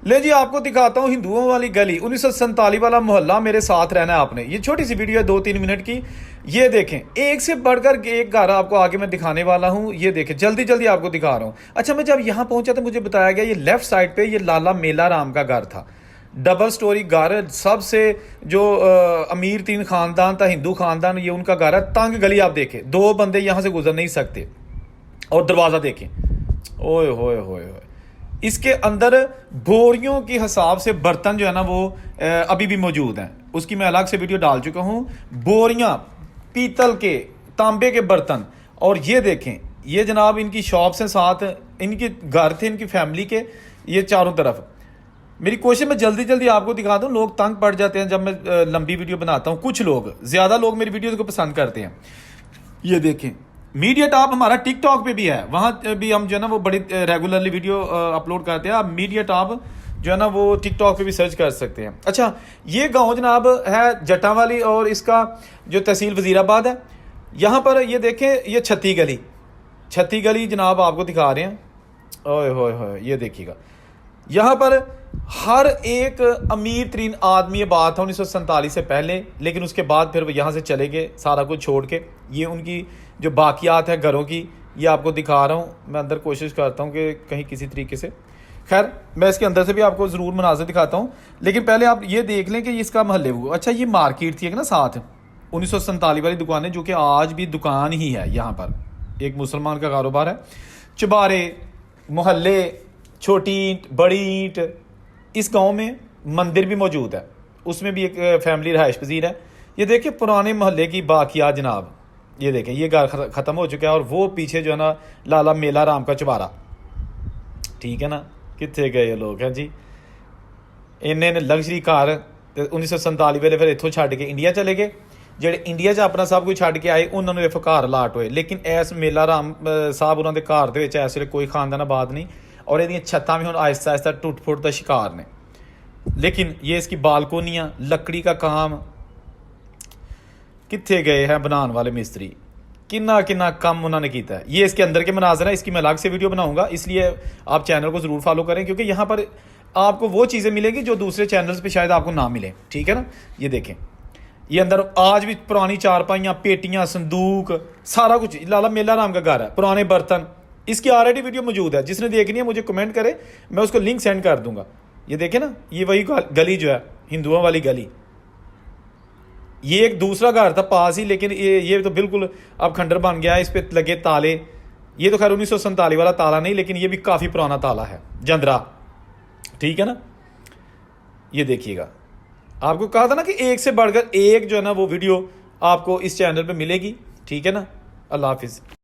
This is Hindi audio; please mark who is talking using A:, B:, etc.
A: ले जी आपको दिखाता हूँ हिंदुओं वाली गली 1947 वाला मोहल्ला। मेरे साथ रहना है आपने। ये छोटी सी वीडियो है 2-3 मिनट की। ये देखें, एक से बढ़कर एक घर आपको आगे मैं दिखाने वाला हूँ। ये देखें, जल्दी जल्दी आपको दिखा रहा हूँ। अच्छा, मैं जब यहाँ पहुंचा तो मुझे बताया गया ये लेफ्ट साइड पे ये लाला मेला राम का घर था। डबल स्टोरी घर, सबसे जो अमीर 3 खानदान था, हिंदू खानदान, ये उनका घर है। तंग गली आप देखें, 2 बंदे यहाँ से गुजर नहीं सकते। और दरवाजा देखें, ओए होए होए होए। इसके अंदर बोरियों के हिसाब से बर्तन जो है ना वो अभी भी मौजूद हैं। उसकी मैं अलग से वीडियो डाल चुका हूं। बोरियां, पीतल के, तांबे के बर्तन। और ये देखें, ये जनाब इनकी शॉप से साथ इनके घर थे, इनकी फैमिली के, ये चारों तरफ। मेरी कोशिश मैं जल्दी जल्दी आपको दिखा दूं। लोग तंग पड़ जाते हैं जब मैं लंबी वीडियो बनाता हूं। कुछ लोग, ज्यादा लोग मेरी वीडियो को पसंद करते हैं। ये देखें, मीडिया टॉप हमारा टिकटॉक पे भी है, वहां भी हम जो है ना वो बड़ी रेगुलरली वीडियो अपलोड करते हैं। आप मीडिया टॉप जो है ना वो टिकटॉक पे भी सर्च कर सकते हैं। अच्छा, ये गांव जनाब है जटावाली और इसका जो तहसील वजीराबाद है। यहाँ पर ये देखें, ये छत्ती गली जनाब आपको दिखा रहे हैं। ओए होए होए, ये देखिएगा, यहाँ पर हर एक अमीर तरीन आदमी, ये बात है 1947 से पहले, लेकिन उसके बाद फिर वो यहाँ से चले गए सारा कुछ छोड़ के। ये उनकी जो बाकियात है घरों की, ये आपको दिखा रहा हूँ। मैं अंदर कोशिश करता हूँ कि कहीं किसी तरीके से, खैर मैं इसके अंदर से भी आपको ज़रूर मनाज़र दिखाता हूँ। लेकिन पहले आप ये देख लें कि इसका महल्ले वो। अच्छा, ये मार्केट थी एक ना साथ 1947 वाली दुकानें, जो कि आज भी दुकान ही है। यहाँ पर एक मुसलमान का कारोबार है। चुबारे, मोहल्ले, छोटी ईंट, बड़ी ईंट। इस गांव में मंदिर भी मौजूद है, उसमें भी एक फैमिली रहायश पजीर है। ये देखिए पुराने मोहल्ले की बाकियात जनाब। ये देखें, ये घर ख़त्म हो चुका है। और वो पीछे जो है ना लाला मेला राम का चुबारा, ठीक है ना। कितने गए लोग हैं जी। इन्हें लग्जरी कार 1947 वेले फिर इतों छड़ के इंडिया चले गए। ਜਿਹੜੇ ਇੰਡੀਆ 'ਚ ਆਪਣਾ ਸਭ ਕੁਝ ਛੱਡ ਕੇ ਆਏ, ਉਹਨਾਂ ਨੂੰ ਵੇਖੋ ਘਰ ਲਾਟ ਹੋਏ। ਲੇਕਿਨ ਇਸ ਮੇਲਾ ਰਾਮ ਸਾਹਿਬ ਉਹਨਾਂ ਦੇ ਘਰ ਦੇ ਵਿੱਚ ਇਸ ਵੇਲੇ ਕੋਈ ਖਾਨਦਾਨ ਆਬਾਦ नहीं। और ਇਹਦੀਆਂ ਛੱਤਾਂ ਵੀ ਹੁਣ आहिस्ता आहिस्ता टूट फुट का शिकार ने। लेकिन ये इसकी बालकोनियाँ, लकड़ी का काम, कितने गए हैं बनाने वाले मिस्त्री। किन्ना किन्ना कम उन्होंने किया है। ये इसके अंदर के मनाजर है, इसकी मैं अलग से वीडियो बनाऊंगा, इसलिए आप चैनल को ज़रूर फॉलो करें, क्योंकि यहाँ पर आपको वो चीज़ें मिलेंगी जो दूसरे चैनल्स पे शायद आपको ना मिले, ठीक है ना। ये देखें, ये अंदर आज भी पुरानी चारपाइयाँ, पेटियाँ, संदूक, सारा कुछ। लाला मेला राम का घर है। पुराने बर्तन, इसकी ऑलरेडी वीडियो मौजूद है। जिसने देखनी है मुझे कमेंट करे, मैं उसको लिंक सेंड कर दूंगा। ये देखें ना, ये वही गली जो है हिंदुओं वाली गली। ये एक दूसरा घर था पास ही, लेकिन ये तो बिल्कुल अब खंडर बन गया है। इस पर लगे ताले। ये तो खैर 1947 वाला ताला नहीं, लेकिन ये भी काफ़ी पुराना ताला है, जंदरा, ठीक है ना। ये देखिएगा, आपको कहा था ना कि एक से बढ़कर एक जो है ना वो वीडियो आपको इस चैनल पे मिलेगी, ठीक है ना। अल्लाह हाफिज़।